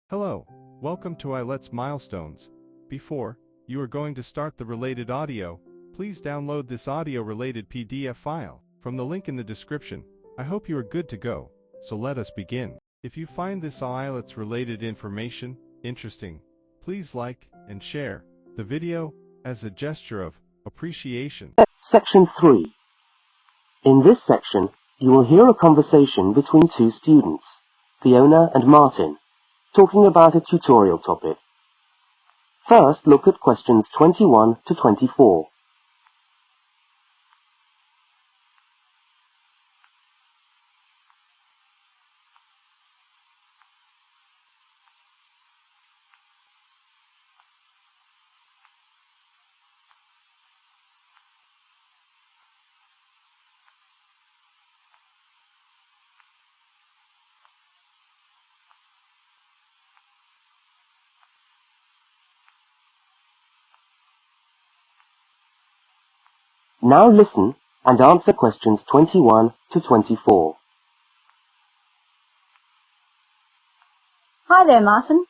Hello, welcome to IELTS Milestones. Before you are going to start the related audio, please download this audio-related PDF file from the link in the description. I hope you are good to go, so let us begin. If you find this IELTS-related information interesting, please like and share the video as a gesture of appreciation. Section 3. In this section, you will hear a conversation between two students, Fiona and Martin, talking about a tutorial topic. First, look at questions 21 to 24. Now listen and answer questions 21 to 24. Hi there, Martin.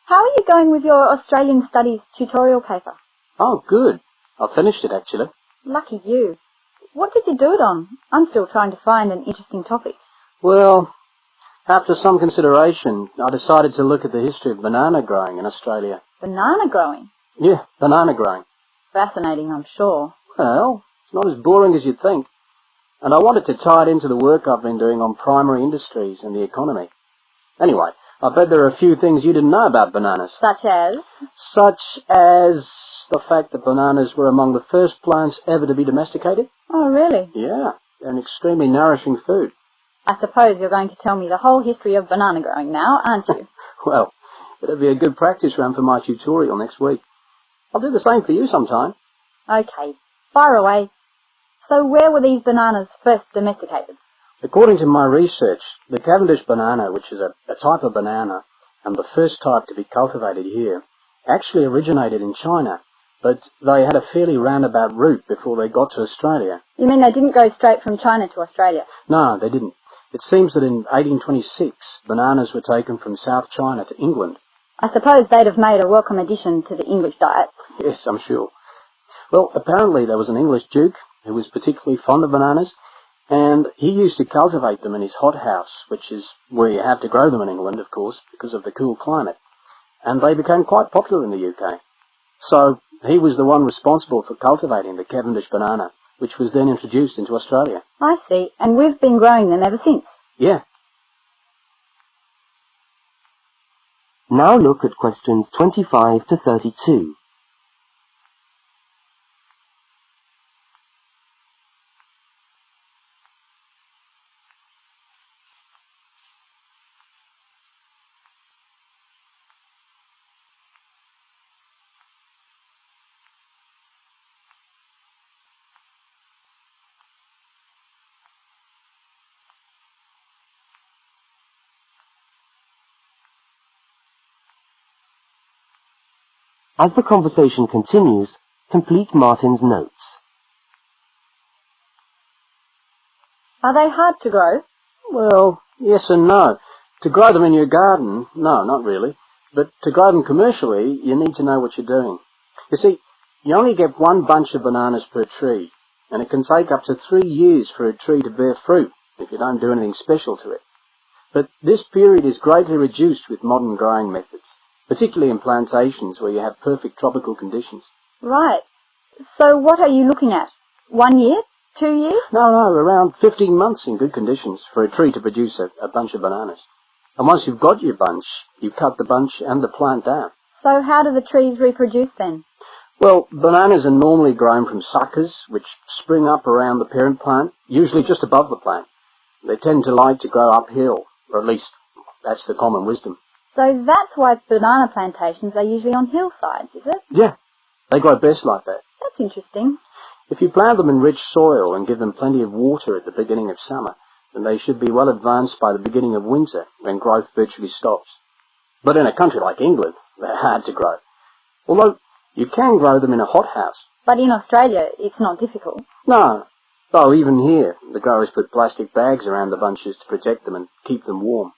How are you going with your Australian Studies tutorial paper? Oh, good. I finished it, actually. Lucky you. What did you do it on? I'm still trying to find an interesting topic. Well, after some consideration, I decided to look at the history of banana growing in Australia. Banana growing? Yeah, banana growing. Fascinating, I'm sure. Well, it's not as boring as you'd think. And I wanted to tie it into the work I've been doing on primary industries and the economy. Anyway, I bet there are a few things you didn't know about bananas. Such as? Such as the fact that bananas were among the first plants ever to be domesticated. Oh, really? Yeah, they're an extremely nourishing food. I suppose you're going to tell me the whole history of banana growing now, aren't you? Well, it'll be a good practice run for my tutorial next week. I'll do the same for you sometime. Okay, fire away. So where were these bananas first domesticated? According to my research, the Cavendish banana, which is a type of banana, and the first type to be cultivated here, actually originated in China, but they had a fairly roundabout route before they got to Australia. You mean they didn't go straight from China to Australia? No, they didn't. It seems that in 1826, bananas were taken from South China to England. I suppose they'd have made a welcome addition to the English diet. Yes, I'm sure. Well, apparently there was an English duke who was particularly fond of bananas, and he used to cultivate them in his hothouse, which is where you have to grow them in England, of course, because of the cool climate. And they became quite popular in the UK. So he was the one responsible for cultivating the Cavendish banana, which was then introduced into Australia. I see, and we've been growing them ever since. Yeah. Now look at questions 25 to 32. As the conversation continues, complete Martin's notes. Are they hard to grow? Well, yes and no. To grow them in your garden, no, not really. But to grow them commercially, you need to know what you're doing. You see, you only get one bunch of bananas per tree, and it can take up to 3 years for a tree to bear fruit if you don't do anything special to it. But this period is greatly reduced with modern growing methods, particularly in plantations where you have perfect tropical conditions. Right. So what are you looking at? 1 year? 2 years? No, around 15 months in good conditions for a tree to produce a bunch of bananas. And once you've got your bunch, you cut the bunch and the plant down. So how do the trees reproduce then? Well, bananas are normally grown from suckers, which spring up around the parent plant, usually just above the plant. They tend to like to grow uphill, or at least that's the common wisdom. So that's why banana plantations are usually on hillsides, is it? Yeah, they grow best like that. That's interesting. If you plant them in rich soil and give them plenty of water at the beginning of summer, then they should be well advanced by the beginning of winter, when growth virtually stops. But in a country like England, they're hard to grow. Although you can grow them in a hothouse. But in Australia, it's not difficult. No, though even here, the growers put plastic bags around the bunches to protect them and keep them warm.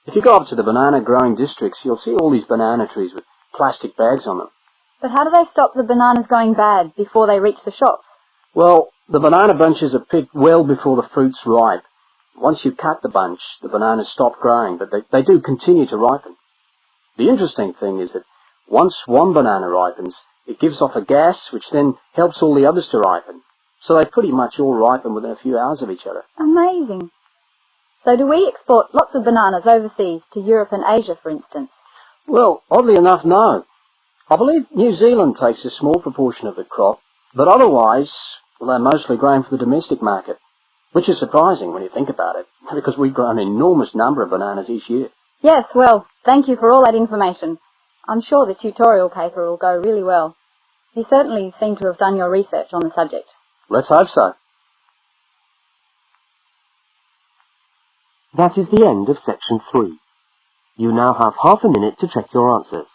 If you go up to the banana growing districts, you'll see all these banana trees with plastic bags on them. But how do they stop the bananas going bad before they reach the shops? Well, the banana bunches are picked well before the fruit's ripe. Once you cut the bunch, the bananas stop growing, but they do continue to ripen. The interesting thing is that once one banana ripens, it gives off a gas which then helps all the others to ripen. So they pretty much all ripen within a few hours of each other. Amazing. So do we export lots of bananas overseas to Europe and Asia, for instance? Well, oddly enough, no. I believe New Zealand takes a small proportion of the crop, but otherwise, well, they're mostly grown for the domestic market, which is surprising when you think about it, because we grow an enormous number of bananas each year. Yes, well, thank you for all that information. I'm sure the tutorial paper will go really well. You certainly seem to have done your research on the subject. Let's hope so. That is the end of section 3. You now have half a minute to check your answers.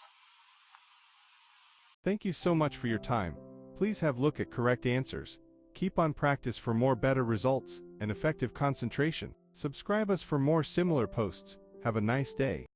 Thank you so much for your time. Please have a look at correct answers. Keep on practice for more better results and effective concentration. Subscribe us for more similar posts. Have a nice day.